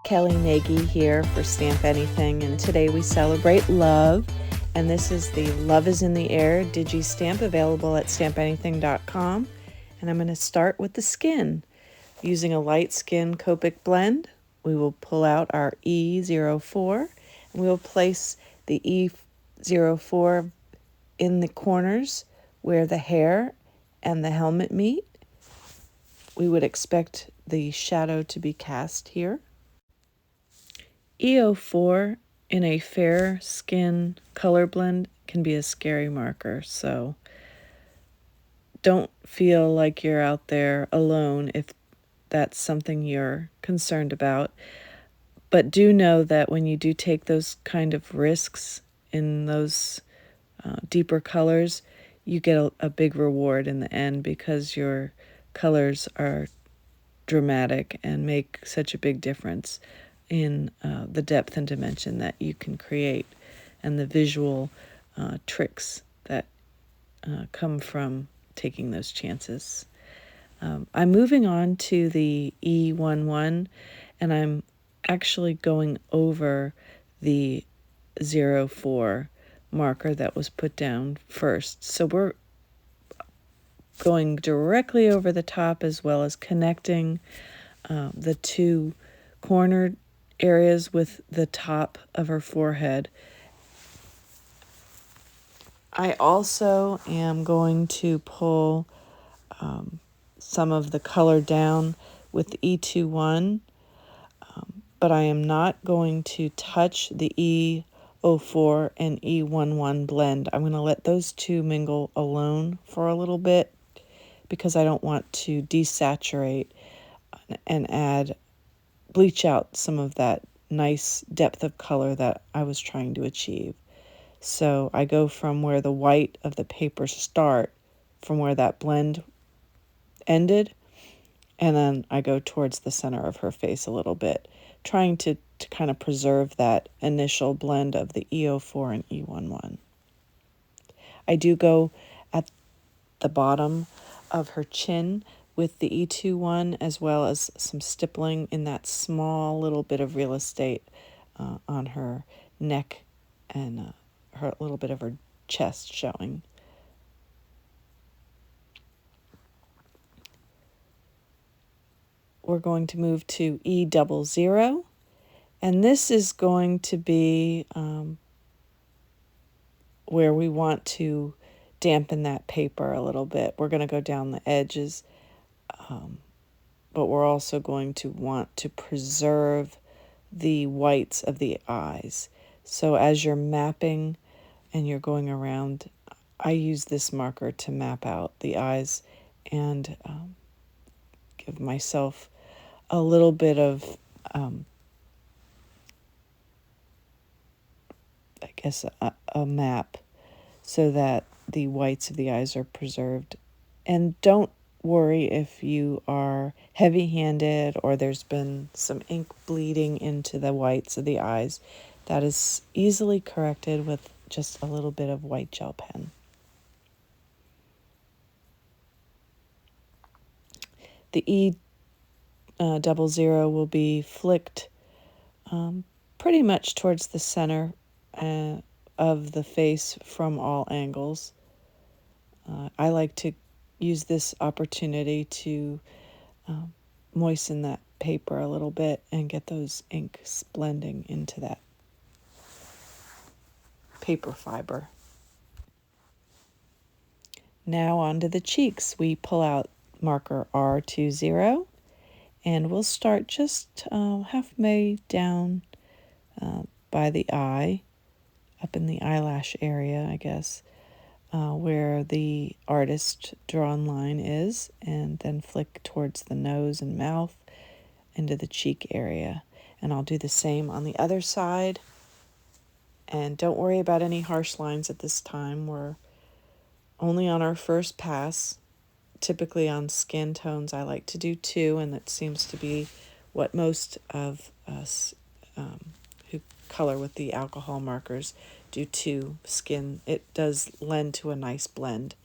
Kelly Nagy here for Stamp Anything, and today we celebrate love, and this is the Love is in the Air Digi Stamp available at stampanything.com, and I'm going to start with the skin. Using a light skin Copic blend, we will pull out our E04, and we will place the E04 in the corners where the hair and the helmet meet. We would expect the shadow to be cast here. E04 in a fair skin color blend can be a scary marker, so don't feel like you're out there alone if that's something you're concerned about. But do know that when you do take those kind of risks in those deeper colors, you get a big reward in the end because your colors are dramatic and make such a big difference in the depth and dimension that you can create and the visual tricks that come from taking those chances. I'm moving on to the E11, and I'm actually going over the 04 marker that was put down first. So we're going directly over the top as well as connecting the two cornered areas with the top of her forehead. I also am going to pull some of the color down with the E21, but I am not going to touch the E04 and E11 blend. I'm going to let those two mingle alone for a little bit because I don't want to desaturate and bleach out some of that nice depth of color that I was trying to achieve. So I go from where the white of the paper start, from where that blend ended, and then I go towards the center of her face a little bit, trying to kind of preserve that initial blend of the E04 and E11. I do go at the bottom of her chin with the E21 as well as some stippling in that small little bit of real estate on her neck and her little bit of her chest showing. We're going to move to E00, and this is going to be where we want to dampen that paper a little bit. We're going to go down the edges, but we're also going to want to preserve the whites of the eyes. So as you're mapping and you're going around, I use this marker to map out the eyes and give myself a little bit of, I guess, a map so that the whites of the eyes are preserved. And don't worry if you are heavy-handed or there's been some ink bleeding into the whites of the eyes. That is easily corrected with just a little bit of white gel pen. The E00 will be flicked pretty much towards the center of the face from all angles. I like to use this opportunity to moisten that paper a little bit and get those inks blending into that paper fiber. Now onto the cheeks. We pull out marker R20 and we'll start just halfway down by the eye, up in the eyelash area, I guess, where the artist drawn line is, and then flick towards the nose and mouth into the cheek area. And I'll do the same on the other side. And don't worry about any harsh lines at this time. We're only on our first pass. Typically on skin tones, I like to do 2, and that seems to be what most of us who color with the alcohol markers do 2 skin. It does lend to a nice blend.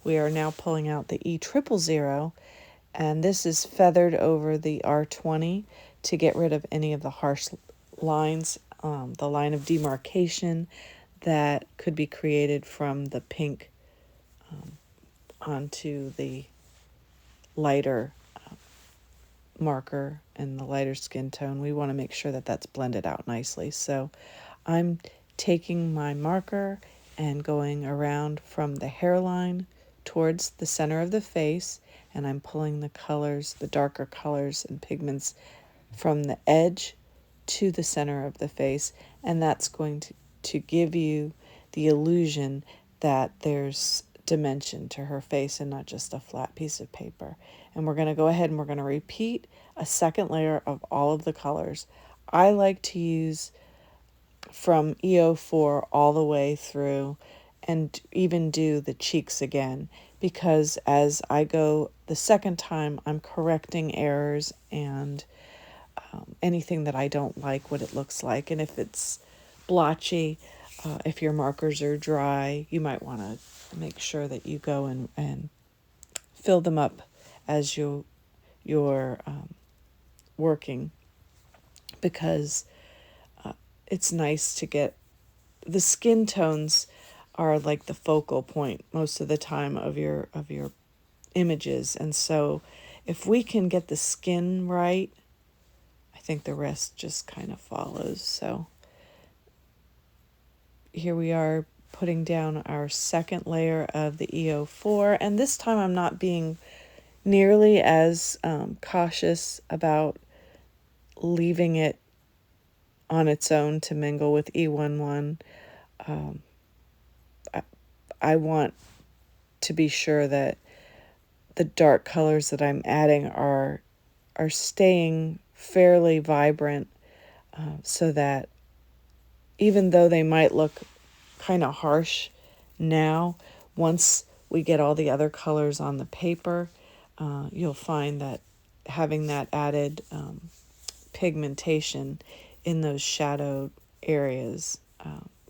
We are now pulling out the E000, and this is feathered over the R20 to get rid of any of the harsh lines, the line of demarcation that could be created from the pink onto the lighter marker and the lighter skin tone. We want to make sure that that's blended out nicely. So I'm taking my marker and going around from the hairline towards the center of the face, and I'm pulling the colors, the darker colors and pigments from the edge to the center of the face, and that's going to give you the illusion that there's dimension to her face and not just a flat piece of paper. And we're going to go ahead and we're going to repeat a second layer of all of the colors. I like to use from EO4 all the way through and even do the cheeks again, because as I go the second time, I'm correcting errors and anything that I don't like what it looks like. And if it's blotchy, if your markers are dry, you might want to make sure that you go and fill them up as you're working, because it's nice to get the skin tones are like the focal point most of the time of your images. And so if we can get the skin right, I think the rest just kind of follows. So here we are putting down our second layer of the EO4, and this time I'm not being nearly as cautious about leaving it on its own to mingle with E11. I want to be sure that the dark colors that I'm adding are staying fairly vibrant, so that even though they might look kind of harsh now, once we get all the other colors on the paper, you'll find that having that added pigmentation in those shadowed areas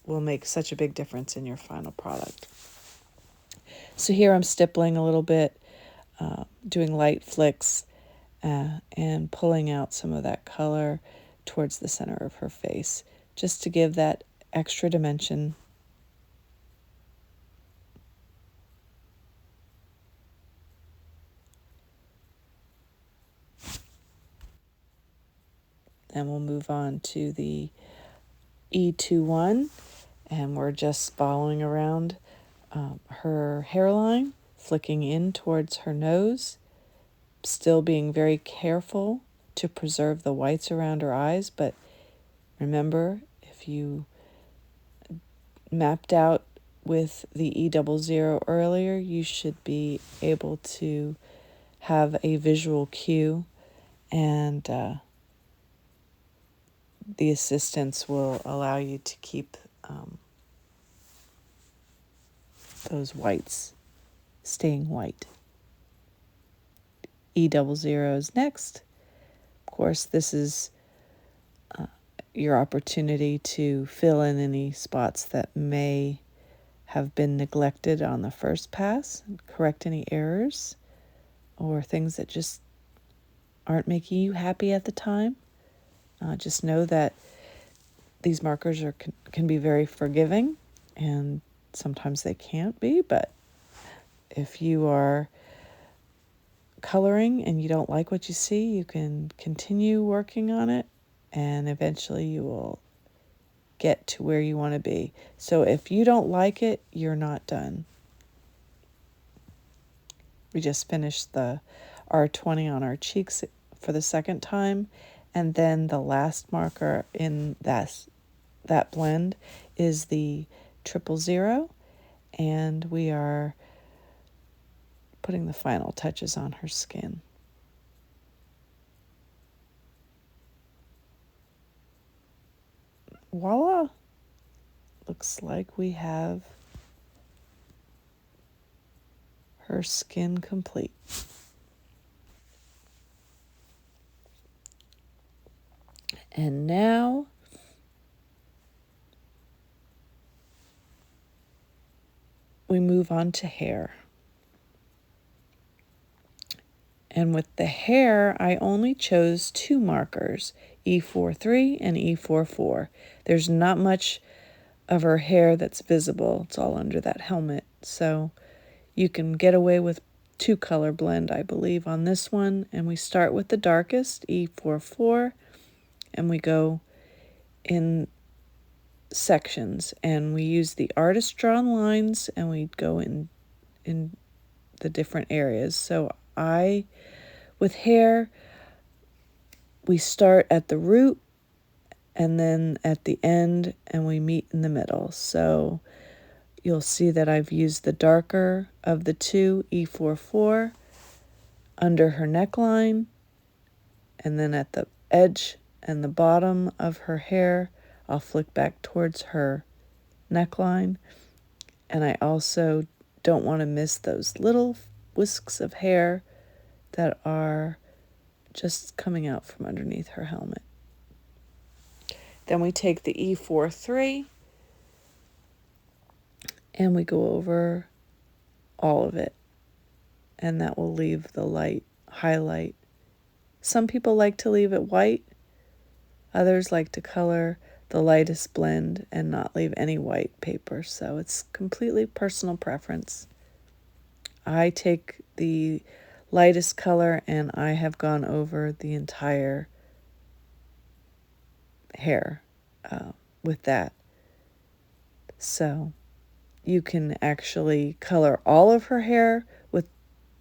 will make such a big difference in your final product. So here I'm stippling a little bit, doing light flicks, and pulling out some of that color towards the center of her face, just to give that extra dimension. Then we'll move on to the E21, and we're just following around her hairline, flicking in towards her nose, still being very careful to preserve the whites around her eyes. But remember, if you mapped out with the E00 earlier, you should be able to have a visual cue, and the assistance will allow you to keep those whites staying white. E00 is next. Of course, this is your opportunity to fill in any spots that may have been neglected on the first pass, and correct any errors or things that just aren't making you happy at the time. Just know that these markers can be very forgiving, and sometimes they can't be, but if you are coloring and you don't like what you see, you can continue working on it, and eventually you will get to where you want to be. So if you don't like it, you're not done. We just finished the R20 on our cheeks for the second time, and then the last marker in that blend is the 000, and we are putting the final touches on her skin. Voila! Looks like we have her skin complete. And now we move on to hair. And with the hair, I only chose 2 markers, E43 and E44. There's not much of her hair that's visible. It's all under that helmet. So you can get away with 2 color blend, I believe, on this one. And we start with the darkest, E44, and we go in sections. And we use the artist drawn lines, and we go in the different areas. So with hair, we start at the root and then at the end, and we meet in the middle. So you'll see that I've used the darker of the 2, E44, under her neckline, and then at the edge and the bottom of her hair, I'll flick back towards her neckline. And I also don't want to miss those little whisks of hair that are just coming out from underneath her helmet. Then we take the E43 and we go over all of it, and that will leave the light highlight. Some people like to leave it white. Others like to color the lightest blend and not leave any white paper. So it's completely personal preference. I take the lightest color and I have gone over the entire hair with that. So you can actually color all of her hair with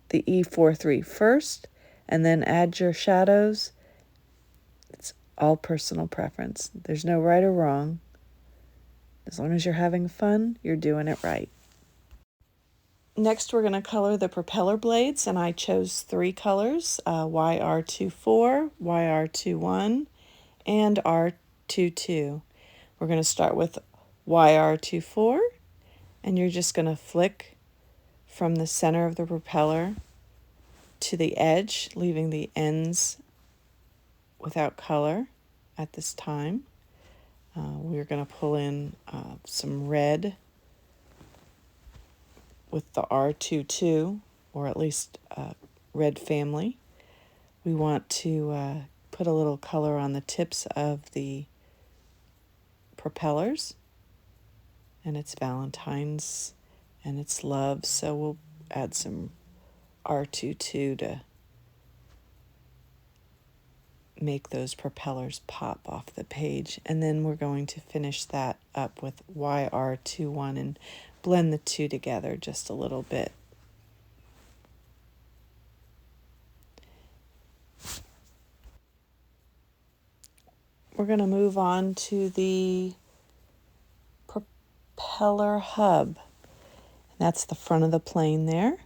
the E43 first and then add your shadows. It's all personal preference. There's no right or wrong. As long as you're having fun, you're doing it right. Next, we're going to color the propeller blades, and I chose 3 colors, YR24, YR21, and R22. We're going to start with YR24, and you're just going to flick from the center of the propeller to the edge, leaving the ends without color at this time. We're going to pull in some red with the R22, or at least red family. We want to put a little color on the tips of the propellers, and it's Valentine's and it's love, so we'll add some R22 to make those propellers pop off the page. And then we're going to finish that up with YR21 and blend the two together just a little bit. We're going to move on to the propeller hub. That's the front of the plane there.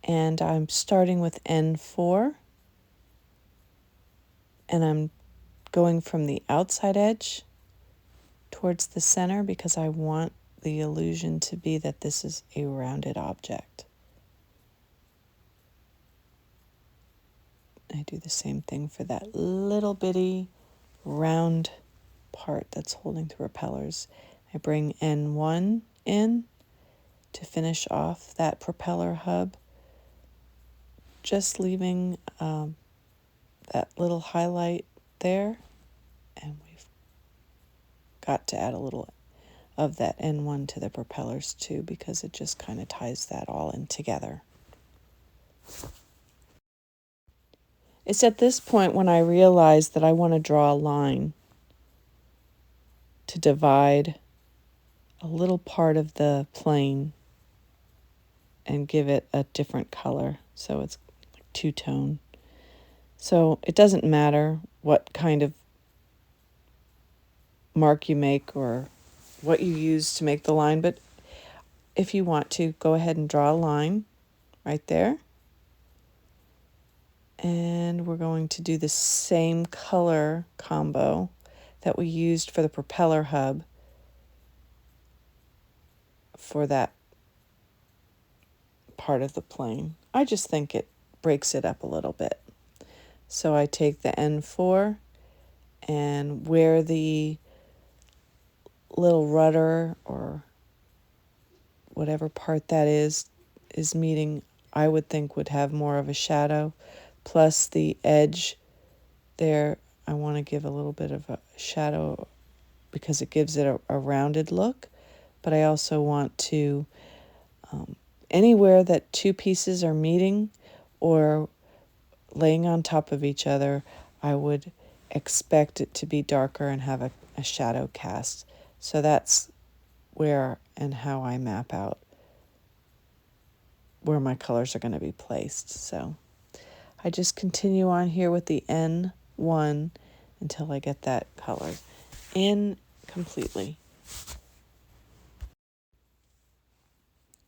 And I'm starting with N4. And I'm going from the outside edge towards the center because I want the illusion to be that this is a rounded object. I do the same thing for that little bitty round part that's holding the propellers. I bring N1 in to finish off that propeller hub, just leaving that little highlight there, and we've got to add a little of that N1 to the propellers too, because it just kind of ties that all in together. It's at this point when I realize that I want to draw a line to divide a little part of the plane and give it a different color, so it's like two-tone. So it doesn't matter what kind of mark you make or what you use to make the line, but if you want to, go ahead and draw a line right there. And we're going to do the same color combo that we used for the propeller hub for that part of the plane. I just think it breaks it up a little bit. So I take the N4, and where the little rudder or whatever part that is meeting I would think would have more of a shadow. Plus the edge there, I want to give a little bit of a shadow because it gives it a rounded look. But I also want to, anywhere that two pieces are meeting or laying on top of each other, I would expect it to be darker and have a shadow cast. So that's where and how I map out where my colors are going to be placed. So I just continue on here with the N1 until I get that color in completely.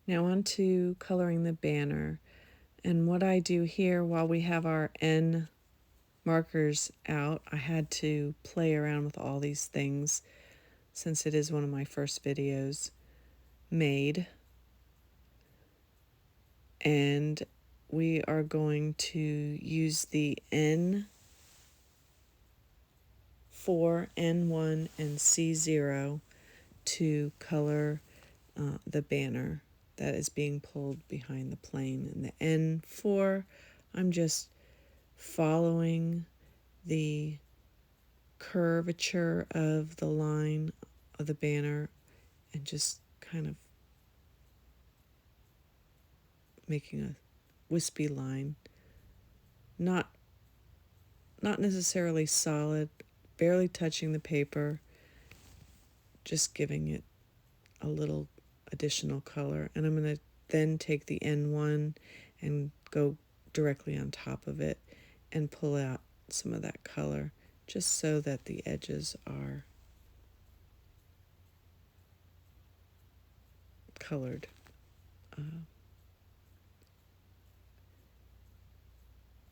Now on to coloring the banner. And what I do here while we have our N markers out, I had to play around with all these things since it is one of my first videos made. And we are going to use the N4, N1, and C0 to color the banner that is being pulled behind the plane. And the N4, I'm just following the curvature of the line of the banner and just kind of making a wispy line. Not necessarily solid, barely touching the paper, just giving it a little additional color. And I'm going to then take the N1 and go directly on top of it and pull out some of that color just so that the edges are colored.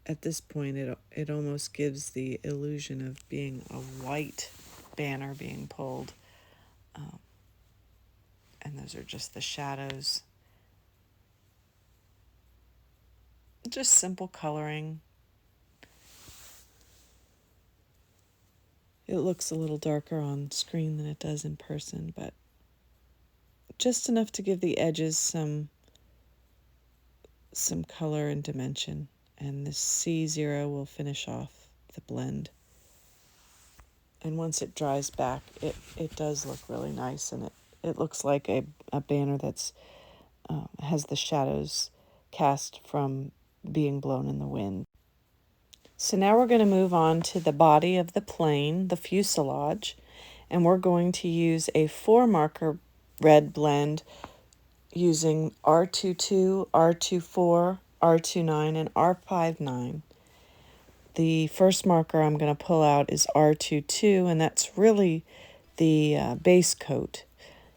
At this point, it almost gives the illusion of being a white banner being pulled. And those are just the shadows. Just simple coloring. It looks a little darker on screen than it does in person, but just enough to give the edges some color and dimension. And this C0 will finish off the blend. And once it dries back, it does look really nice, and it looks like a banner that's has the shadows cast from being blown in the wind. So now we're going to move on to the body of the plane, the fuselage, and we're going to use a 4-marker red blend using R22, R24, R29, and R59. The first marker I'm going to pull out is R22, and that's really the base coat.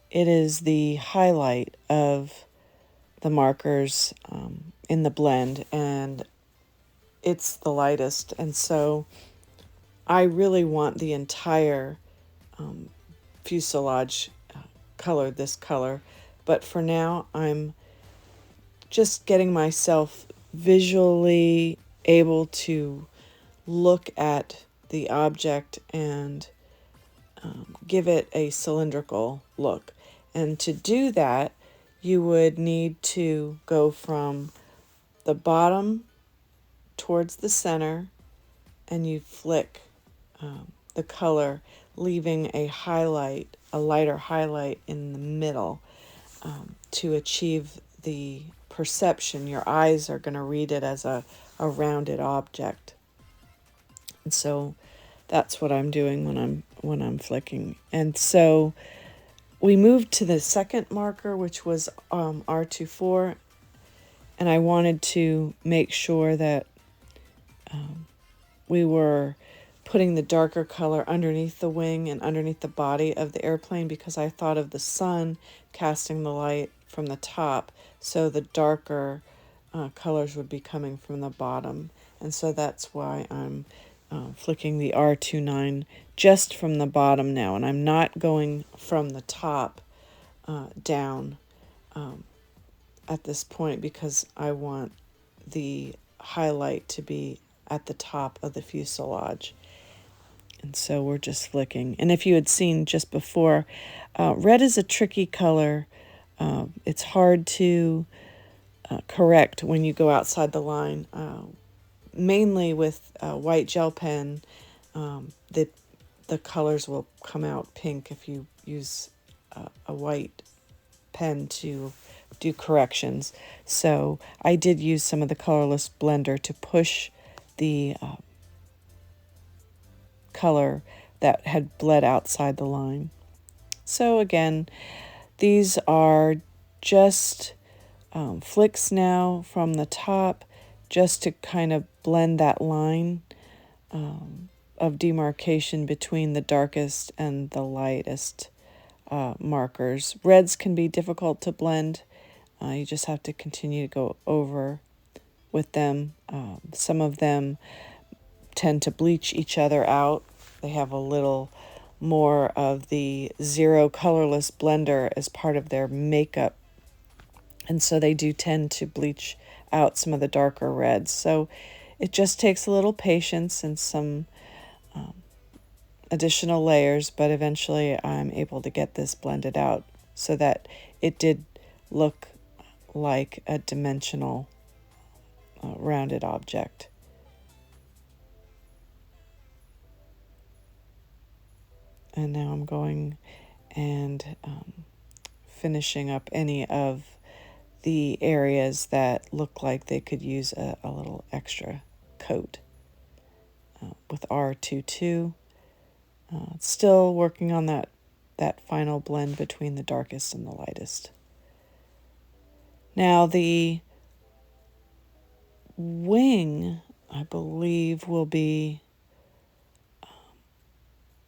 It is the highlight of the markers in the blend, and it's the lightest. And so I really want the entire fuselage colored this color. But for now, I'm just getting myself visually able to look at the object and give it a cylindrical look. And to do that, you would need to go from the bottom towards the center, and you flick the color, leaving a highlight, a lighter highlight in the middle to achieve the perception. Your eyes are going to read it as a rounded object. And so that's what I'm doing when I'm flicking. And so we moved to the second marker, which was R24, and I wanted to make sure that we were putting the darker color underneath the wing and underneath the body of the airplane, because I thought of the sun casting the light from the top, so the darker colors would be coming from the bottom. And so that's why I'm flicking the R29 just from the bottom now, and I'm not going from the top down at this point, because I want the highlight to be at the top of the fuselage. And so we're just flicking. And if you had seen just before, red is a tricky color. It's hard to correct when you go outside the line. Mainly with white gel pen, the colors will come out pink if you use a white pen to do corrections. So I did use some of the colorless blender to push the color that had bled outside the line. So again, these are just flicks now from the top, just to kind of blend that line of demarcation between the darkest and the lightest markers. Reds can be difficult to blend. You just have to continue to go over with them. Some of them tend to bleach each other out. They have a little more of the zero colorless blender as part of their makeup, and so they do tend to bleach out some of the darker reds. So it just takes a little patience and some additional layers, but eventually I'm able to get this blended out so that it did look like a dimensional rounded object. And now I'm going and finishing up any of the areas that look like they could use a little extra coat with R22. Still working on that final blend between the darkest and the lightest. Now the wing, I believe, will be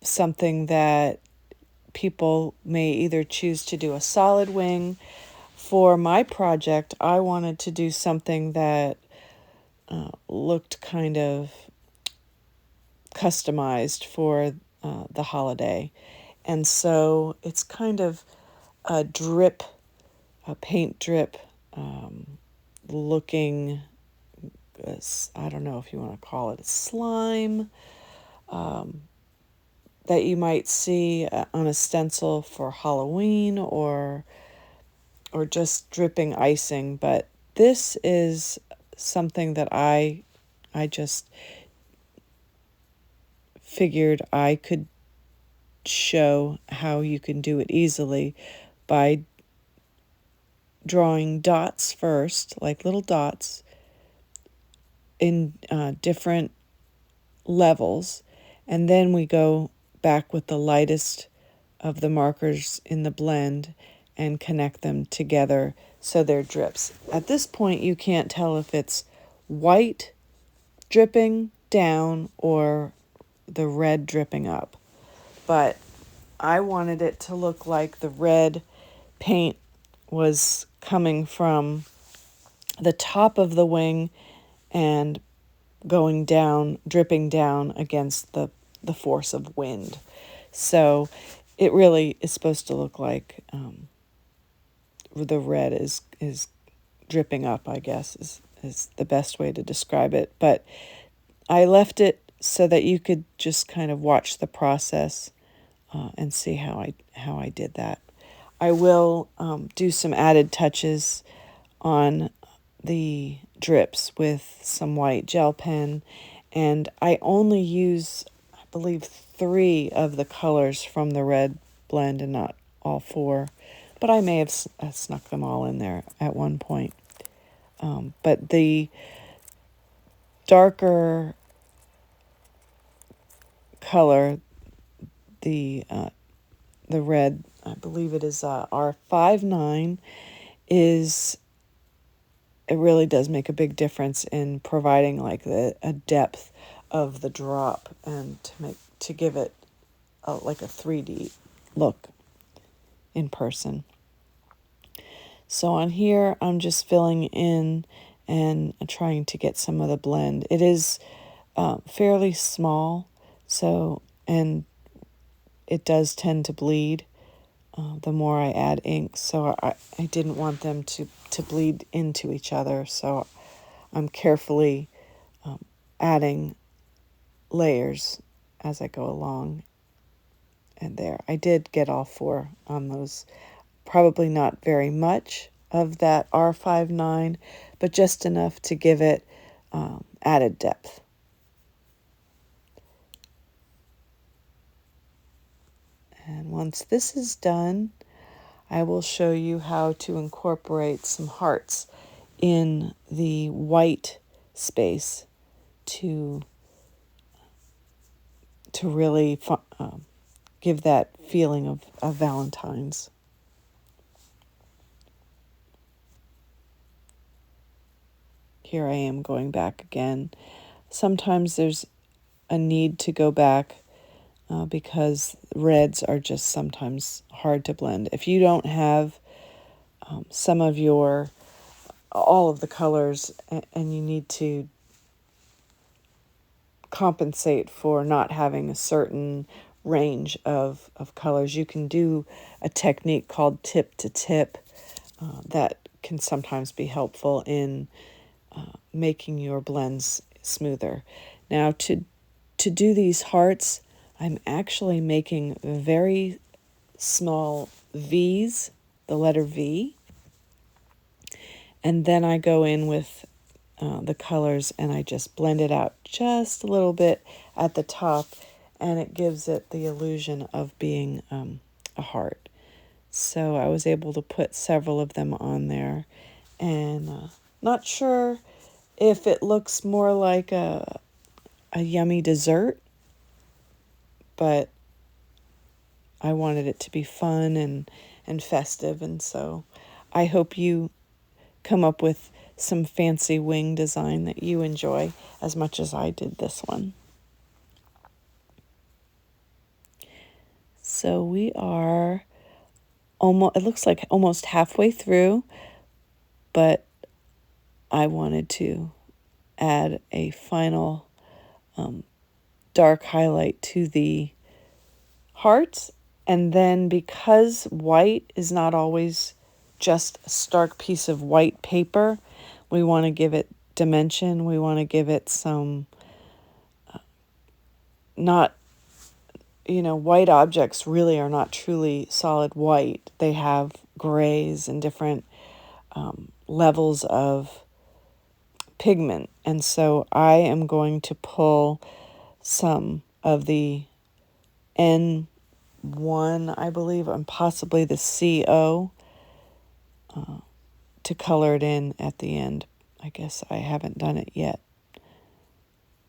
something that people may either choose to do a solid wing. For my project, I wanted to do something that looked kind of customized for the holiday. And so it's kind of a drip, a paint drip looking, I don't know if you want to call it a slime, that you might see on a stencil for Halloween or just dripping icing. But this is something that I just figured I could show how you can do it easily by drawing dots first, like little dots in different levels, and then we go back with the lightest of the markers in the blend and connect them together so they're drips. At this point, you can't tell if it's white dripping down or the red dripping up, but I wanted it to look like the red paint was coming from the top of the wing and going down, dripping down against the force of wind. So it really is supposed to look like the red is dripping up, I guess, is the best way to describe it. But I left it so that you could just kind of watch the process and see how I did that. I will do some added touches on the drips with some white gel pen, and I only use, I believe, 3 of the colors from the red blend and not all 4, but I may have snuck them all in there at one point. But the darker color, the red, I believe it is R59, it really does make a big difference in providing like a depth of the drop and to give it like a 3D look in person. So on here, I'm just filling in and trying to get some of the blend. It is fairly small, so, and it does tend to bleed the more I add ink, so I didn't want them to bleed into each other, so I'm carefully adding layers as I go along. And there, I did get all 4 on those. Probably not very much of that R59, but just enough to give it added depth. And once this is done, I will show you how to incorporate some hearts in the white space to really give that feeling of Valentine's. Here I am going back again. Sometimes there's a need to go back because reds are just sometimes hard to blend. If you don't have all of the colors and you need to compensate for not having a certain range of colors, you can do a technique called tip to tip that can sometimes be helpful in making your blends smoother. Now to do these hearts, I'm actually making very small V's, the letter V, and then I go in with the colors and I just blend it out just a little bit at the top, and it gives it the illusion of being a heart. So I was able to put several of them on there, and not sure if it looks more like a yummy dessert, but I wanted it to be fun and festive, and so I hope you come up with some fancy wing design that you enjoy as much as I did this one. So we are it looks like almost halfway through, but I wanted to add a final dark highlight to the hearts. And then because white is not always just a stark piece of white paper, we want to give it dimension. We want to give it some white objects really are not truly solid white. They have grays and different levels of pigment. And so I am going to pull some of the N1, I believe, and possibly the CO to color it in at the end. I guess I haven't done it yet.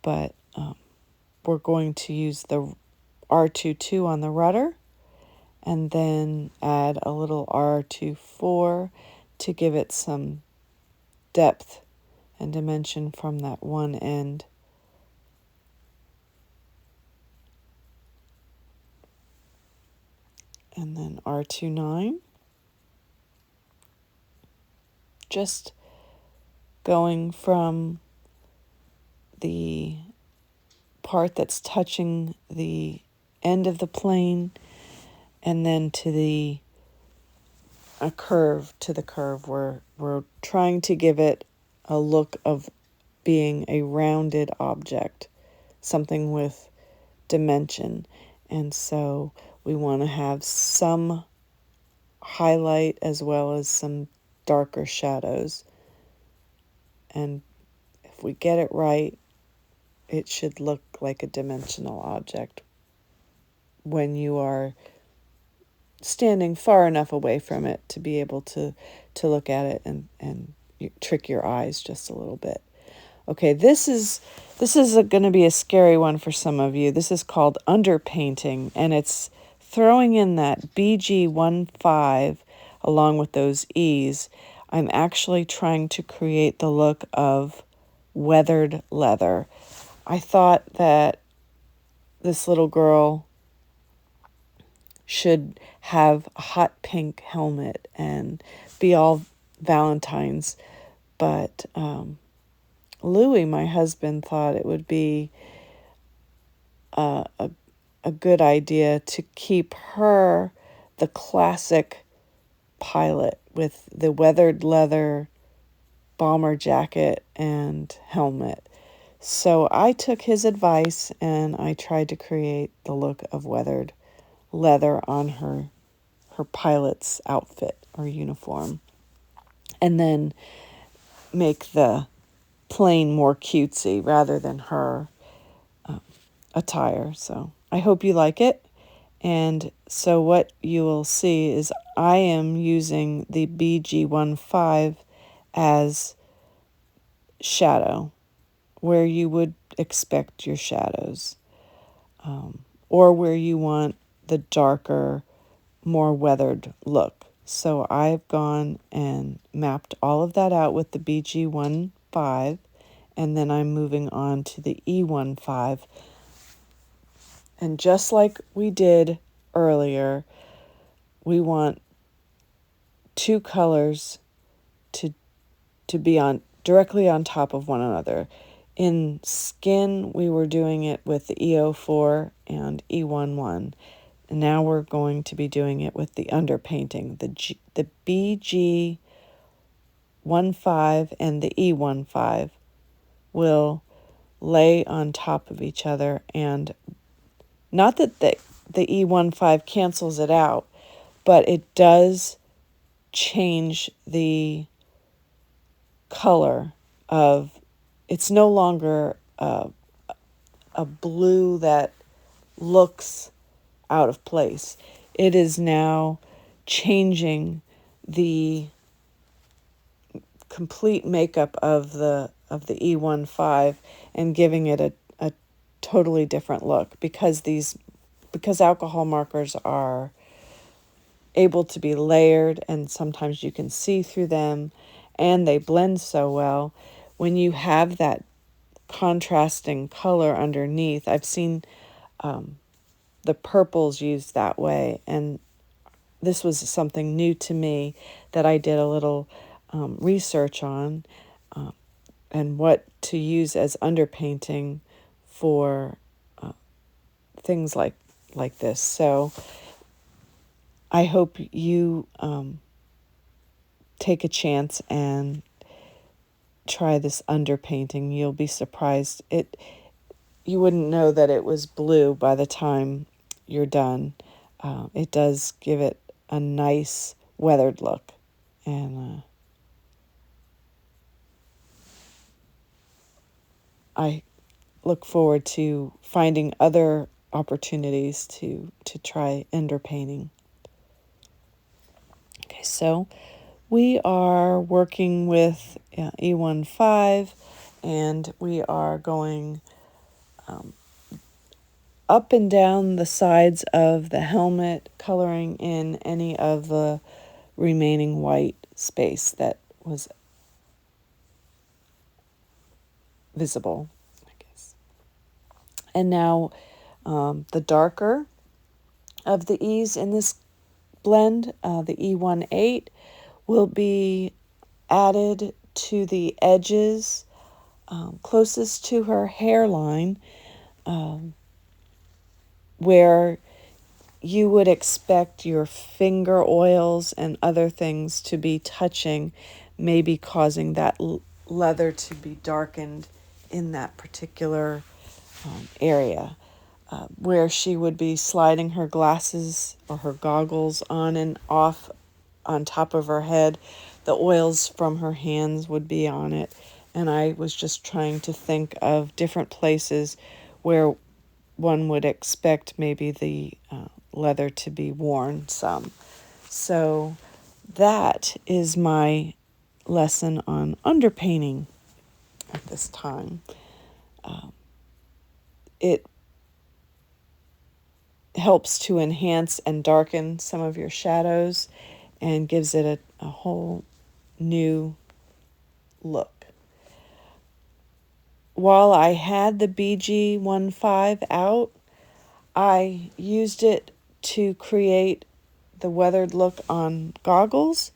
But we're going to use the R22 on the rudder and then add a little R24 to give it some depth and dimension from that one end. And then R29. Just going from the part that's touching the end of the plane and then to the curve. We're trying to give it a look of being a rounded object, something with dimension. And so we want to have some highlight as well as some darker shadows. And if we get it right, it should look like a dimensional object when you are standing far enough away from it to be able to look at it and trick your eyes just a little bit. Okay, this is going to be a scary one for some of you. This is called underpainting, and it's throwing in that BG15 along with those E's. I'm actually trying to create the look of weathered leather. I thought that this little girl should have a hot pink helmet and be all Valentine's, but Louis, my husband, thought it would be a good idea to keep her the classic pilot with the weathered leather bomber jacket and helmet. So I took his advice and I tried to create the look of weathered leather on her pilot's outfit or uniform. and then make the plane more cutesy rather than her attire. So I hope you like it. And so what you will see is I am using the BG15 as shadow, where you would expect your shadows, or where you want the darker, more weathered look. So I've gone and mapped all of that out with the BG15, and then I'm moving on to the E15. And just like we did earlier, we want two colors to be on directly on top of one another. In skin, we were doing it with the E04 and E11. And now we're going to be doing it with the underpainting. The BG15 and the E15 will lay on top of each other, and not that the E15 cancels it out, but it does change the color of, it's no longer a blue that looks out of place. It is now changing the complete makeup of the E15 and giving it a totally different look, because alcohol markers are able to be layered and sometimes you can see through them, and they blend so well. When you have that contrasting color underneath, I've seen the purples used that way, and this was something new to me that I did a little research on, and what to use as underpainting for things like this. So I hope you take a chance and try this underpainting. You'll be surprised. You wouldn't know that it was blue by the time you're done. It does give it a nice weathered look, and I look forward to finding other opportunities to try underpainting. Okay, so we are working with E15, and we are going up and down the sides of the helmet, coloring in any of the remaining white space that was visible, I guess. And now the darker of the E's in this blend, the E18, will be added to the edges closest to her hairline, where you would expect your finger oils and other things to be touching, maybe causing that leather to be darkened in that particular area. Where she would be sliding her glasses or her goggles on and off on top of her head, the oils from her hands would be on it. And I was just trying to think of different places where one would expect maybe the leather to be worn some. So that is my lesson on underpainting at this time. It helps to enhance and darken some of your shadows and gives it a whole new look. While I had the BG15 out, I used it to create the weathered look on goggles,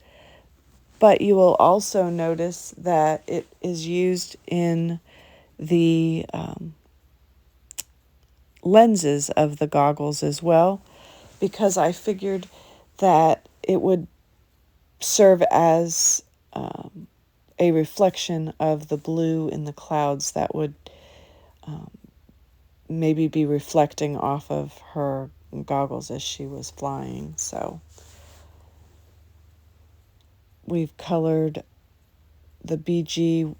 but you will also notice that it is used in the lenses of the goggles as well, because I figured that it would serve as a reflection of the blue in the clouds that would maybe be reflecting off of her goggles as she was flying. So we've colored the BG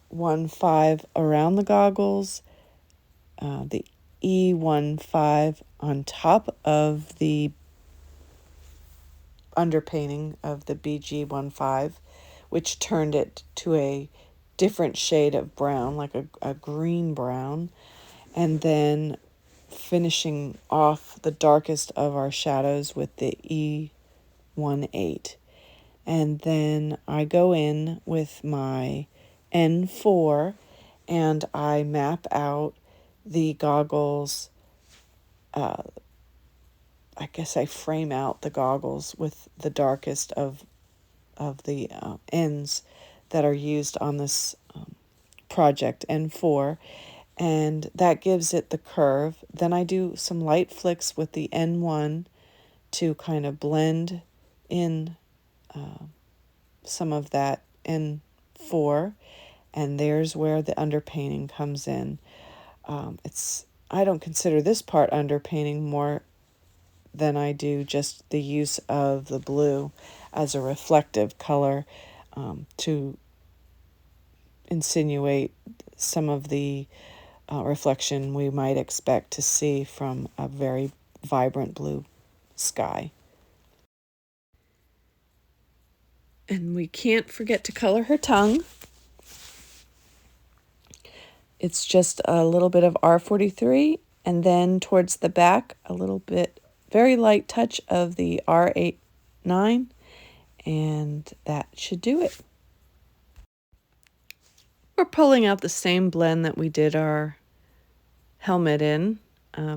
15 around the goggles, the E15 on top of the underpainting of the BG 15, which turned it to a different shade of brown, like a green brown, and then finishing off the darkest of our shadows with the E18. And then I go in with my N4 and I map out the goggles. I guess I frame out the goggles with the darkest of the ends that are used on this project, N4, and that gives it the curve. Then I do some light flicks with the N1 to kind of blend in some of that N4, and there's where the underpainting comes in. I don't consider this part underpainting more than I do just the use of the blue as a reflective color to insinuate some of the reflection we might expect to see from a very vibrant blue sky. And we can't forget to color her tongue. It's just a little bit of R43, and then towards the back, a little bit, very light touch of the R89, and that should do it. We're pulling out the same blend that we did our helmet in,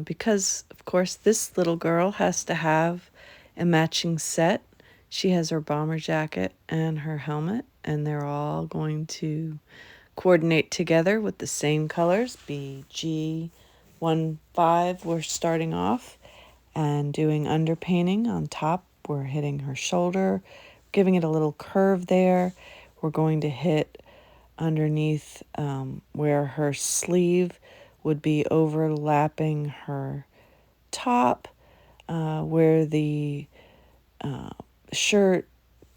because, of course, this little girl has to have a matching set. She has her bomber jacket and her helmet, and they're all going to coordinate together with the same colors. BG 15, we're starting off and doing underpainting on top. We're hitting her shoulder, giving it a little curve there. We're going to hit underneath where her sleeve would be overlapping her top, where the shirt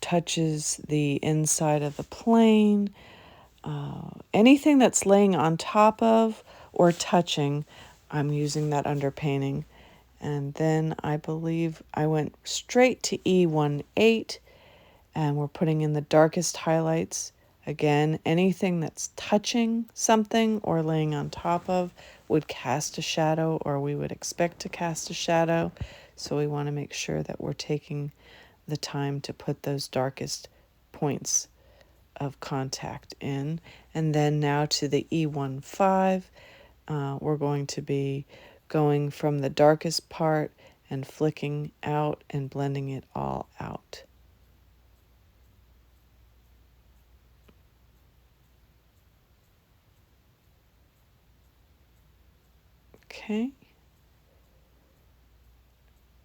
touches the inside of the plane. Anything that's laying on top of or touching, I'm using that underpainting. And then I believe I went straight to E18, and we're putting in the darkest highlights. Again, anything that's touching something or laying on top of would cast a shadow, or we would expect to cast a shadow. So we want to make sure that we're taking the time to put those darkest points of contact in. And then now to the E15, we're going to be going from the darkest part and flicking out and blending it all out. Okay.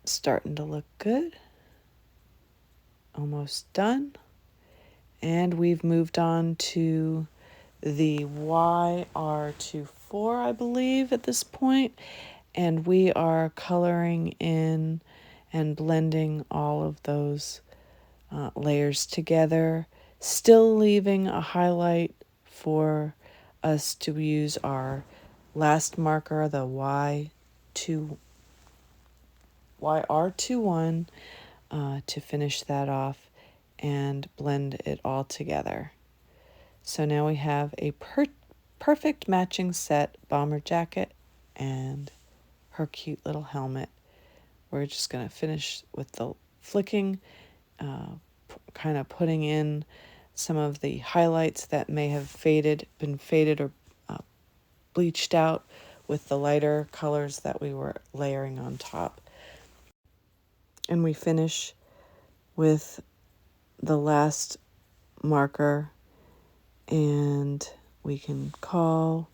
Starting to look good. Almost done. And we've moved on to the YR24, I believe, at this point. And we are coloring in and blending all of those layers together, still leaving a highlight for us to use our last marker, the YR21, to finish that off and blend it all together. So now we have a perfect matching set, bomber jacket and her cute little helmet. We're just going to finish with the flicking, kind of putting in some of the highlights that may have been faded or bleached out with the lighter colors that we were layering on top. And we finish with the last marker, and we can call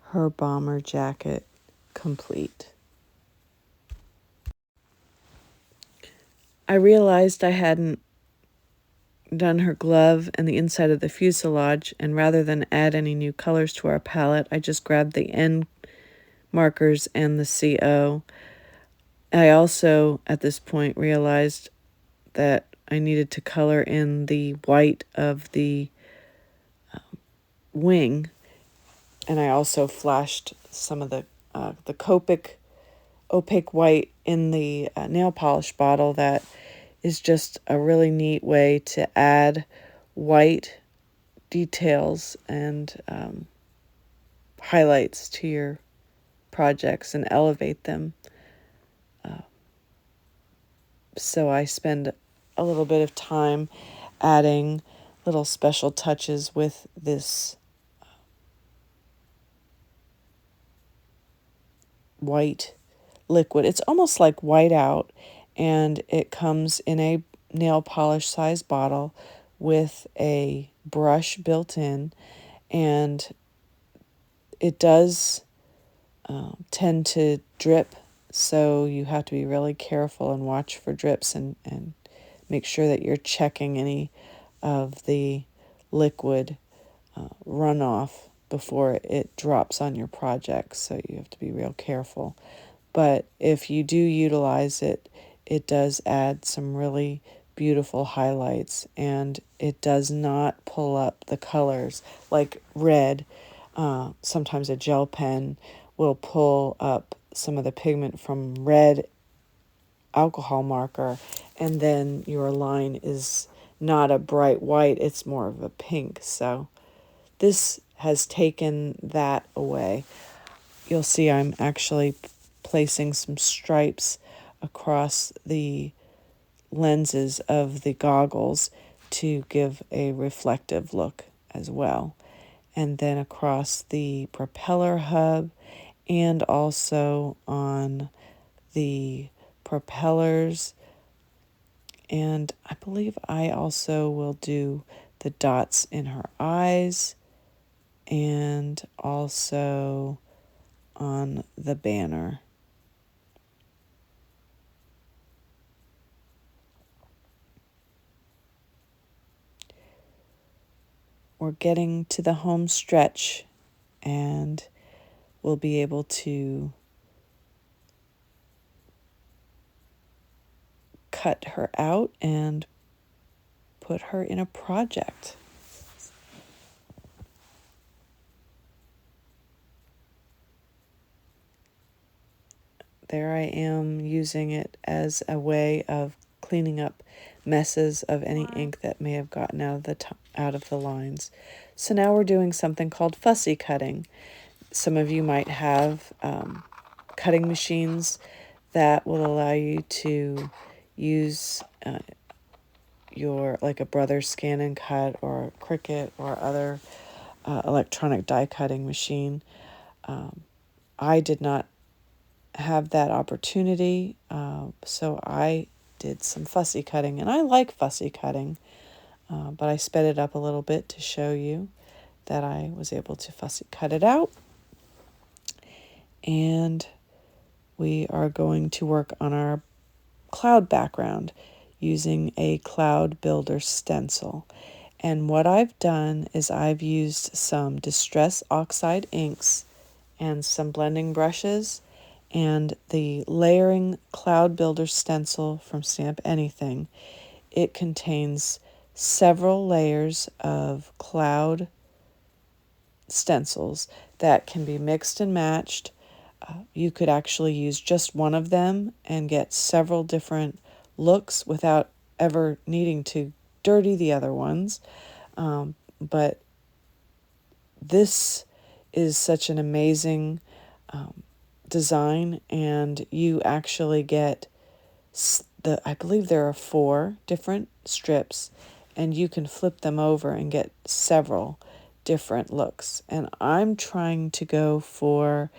her bomber jacket complete. I realized I hadn't done her glove and the inside of the fuselage, and rather than add any new colors to our palette, I just grabbed the end markers and the CO. I also, at this point, realized that I needed to color in the white of the wing, and I also flashed some of the Copic opaque white in the nail polish bottle. That is just a really neat way to add white details and highlights to your projects and elevate them. So I spend a little bit of time adding little special touches with this white liquid. It's almost like whiteout, and it comes in a nail polish size bottle with a brush built in, and it does tend to drip, so you have to be really careful and watch for drips, and make sure that you're checking any of the liquid runoff before it drops on your project, so you have to be real careful. But if you do utilize it, it does add some really beautiful highlights, and it does not pull up the colors like red. Sometimes a gel pen will pull up some of the pigment from red alcohol marker, and then your line is not a bright white, it's more of a pink. So this has taken that away. You'll see I'm actually placing some stripes across the lenses of the goggles to give a reflective look as well. And then across the propeller hub, and also on the propellers. And I believe I also will do the dots in her eyes, and also on the banner. We're getting to the home stretch, and we'll be able to cut her out and put her in a project. There I am using it as a way of cleaning up messes of any ink that may have gotten out of the lines. So now we're doing something called fussy cutting. Some of you might have cutting machines that will allow you to use your, like a Brother Scan and Cut or Cricut or other electronic die cutting machine. I did not have that opportunity, so I did some fussy cutting, and I like fussy cutting, but I sped it up a little bit to show you that I was able to fussy cut it out. And we are going to work on our cloud background using a cloud builder stencil. And what I've done is I've used some Distress Oxide inks and some blending brushes, and the layering cloud builder stencil from Stamp Anything. It contains several layers of cloud stencils that can be mixed and matched. You could actually use just one of them and get several different looks without ever needing to dirty the other ones. But this is such an amazing design, and you actually get I believe there are 4 different strips, and you can flip them over and get several different looks. And I'm trying to go for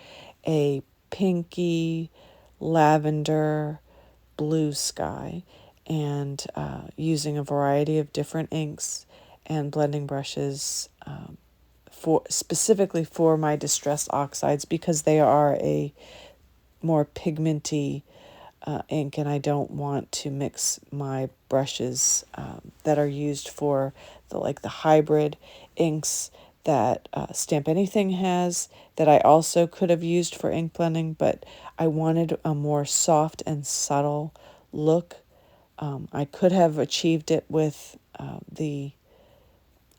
a pinky lavender blue sky, and using a variety of different inks and blending brushes specifically for my distressed oxides, because they are a more pigmenty ink, and I don't want to mix my brushes that are used for the hybrid inks that Stamp Anything has, that I also could have used for ink blending, but I wanted a more soft and subtle look. I could have achieved it with the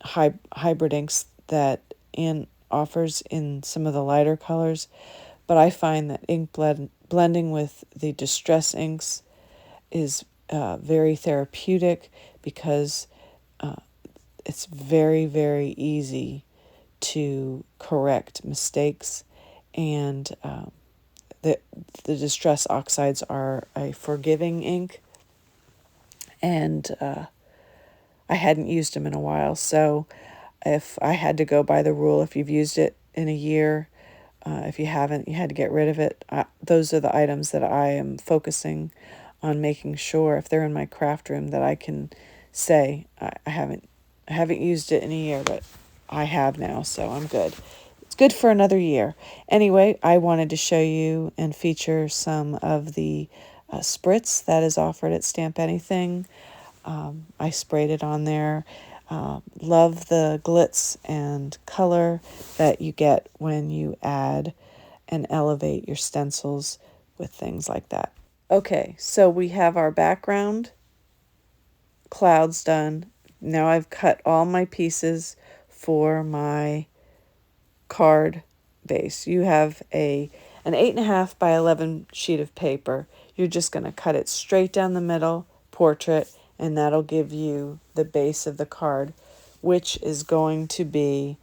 hybrid inks that and offers in some of the lighter colors, but I find that blending with the distress inks is very therapeutic because it's very, very easy to correct mistakes, and the distress oxides are a forgiving ink, and I hadn't used them in a while. So if I had to go by the rule, if you've used it in a year, if you haven't, you had to get rid of it. Those are the items that I am focusing on making sure, if they're in my craft room, that I can say I haven't used it in a year, but I have now, so I'm good. It's good for another year. Anyway, I wanted to show you and feature some of the spritz that is offered at Stamp Anything. I sprayed it on there. Love the glitz and color that you get when you add and elevate your stencils with things like that. Okay, so we have our background clouds done. Now I've cut all my pieces for my card base. You have an 8.5 by 11 sheet of paper. You're just going to cut it straight down the middle, portrait, and that'll give you the base of the card, which is going to be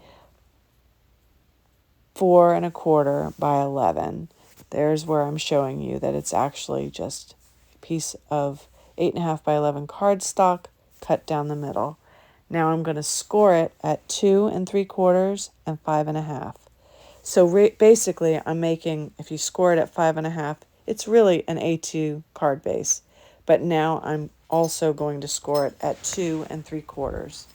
4.25 by 11. There's where I'm showing you that it's actually just a piece of 8.5 by 11 cardstock cut down the middle. Now I'm going to score it at 2 3/4 and 5.5. So basically I'm making, if you score it at 5.5, it's really an A2 card base. But now I'm also going to score it at 2 3/4.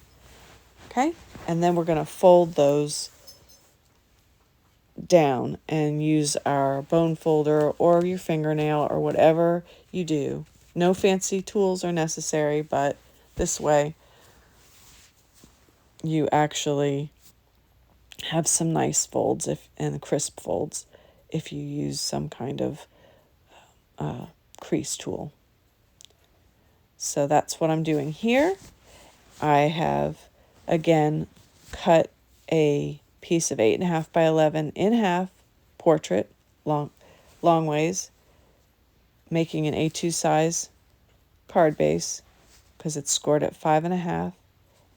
Okay? And then we're going to fold those down and use our bone folder or your fingernail or whatever you do. No fancy tools are necessary, but this way you actually have some nice folds and crisp folds if you use some kind of crease tool. So that's what I'm doing here. I have again cut a piece of 8.5 by 11 in half, portrait, long ways, making an A2 size card base because it's scored at 5.5.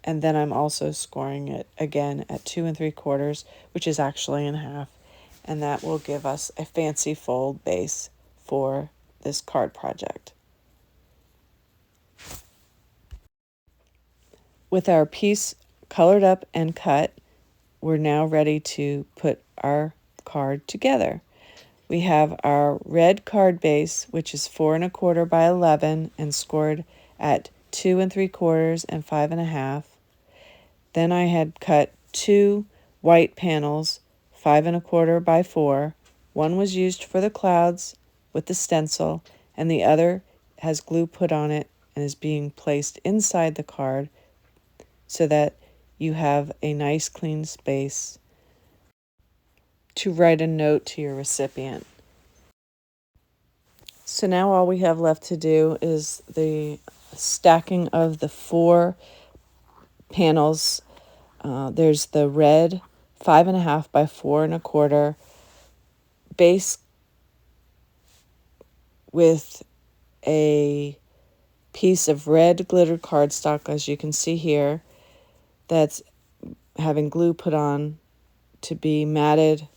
And then I'm also scoring it again at 2 3/4, which is actually in half. And that will give us a fancy fold base for this card project. With our piece colored up and cut, we're now ready to put our card together. We have our red card base, which is 4.25 by 11 and scored at 2 3/4 and 5.5. Then I had cut 2 white panels, 5.25 by 4. One was used for the clouds with the stencil, and the other has glue put on it and is being placed inside the card so that you have a nice clean space to write a note to your recipient. So now all we have left to do is the stacking of the 4 panels. There's the red 5.5 by 4.25 base with a piece of red glittered cardstock, as you can see here, that's having glue put on to be matted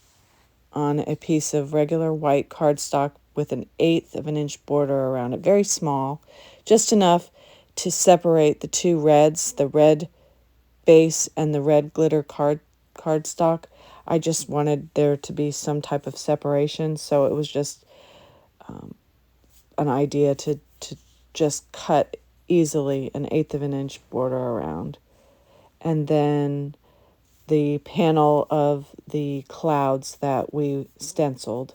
on a piece of regular white cardstock with an 1/8 of an inch border around it, very small, just enough to separate the two reds, the red base and the red glitter cardstock. I just wanted there to be some type of separation, so it was just an idea to just cut easily an 1/8 of an inch border around. And then the panel of the clouds that we stenciled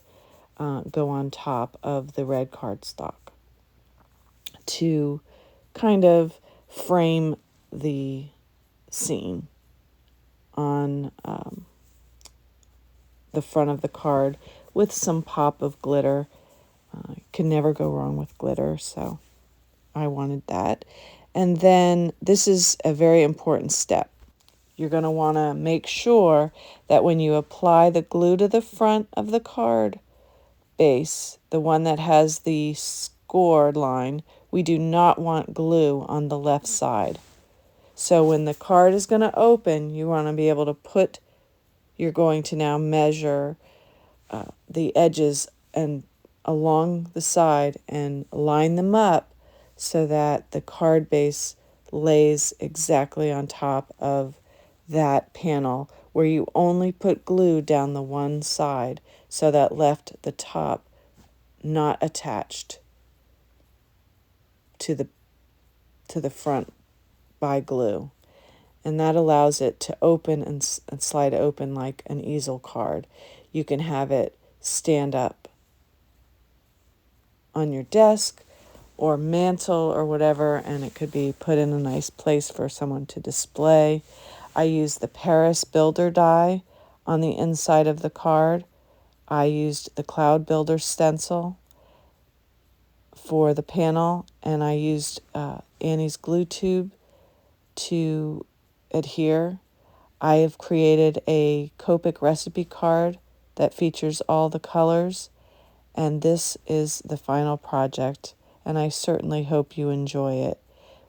go on top of the red cardstock to kind of frame the scene on the front of the card with some pop of glitter. Can never go wrong with glitter, so I wanted that. And then this is a very important step. you're going to want to make sure that when you apply the glue to the front of the card base, the one that has the scored line, we do not want glue on the left side. So when the card is going to open, you want to be able to put, you're going to now measure the edges and along the side and line them up so that the card base lays exactly on top of that panel, where you only put glue down the one side so that left the top not attached to the front by glue. And that allows it to open and slide open like an easel card. You can have it stand up on your desk or mantle or whatever, and it could be put in a nice place for someone to display. I use the Paris Builder die on the inside of the card. I used the Cloud Builder stencil for the panel, and I used Annie's glue tube to adhere. I have created a Copic recipe card that features all the colors, and this is the final project, and I certainly hope you enjoy it.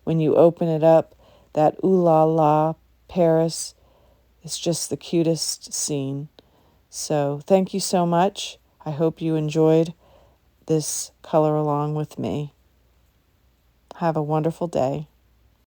When you open it up, that ooh la la Paris is just the cutest scene. So thank you so much. I hope you enjoyed this color along with me. Have a wonderful day.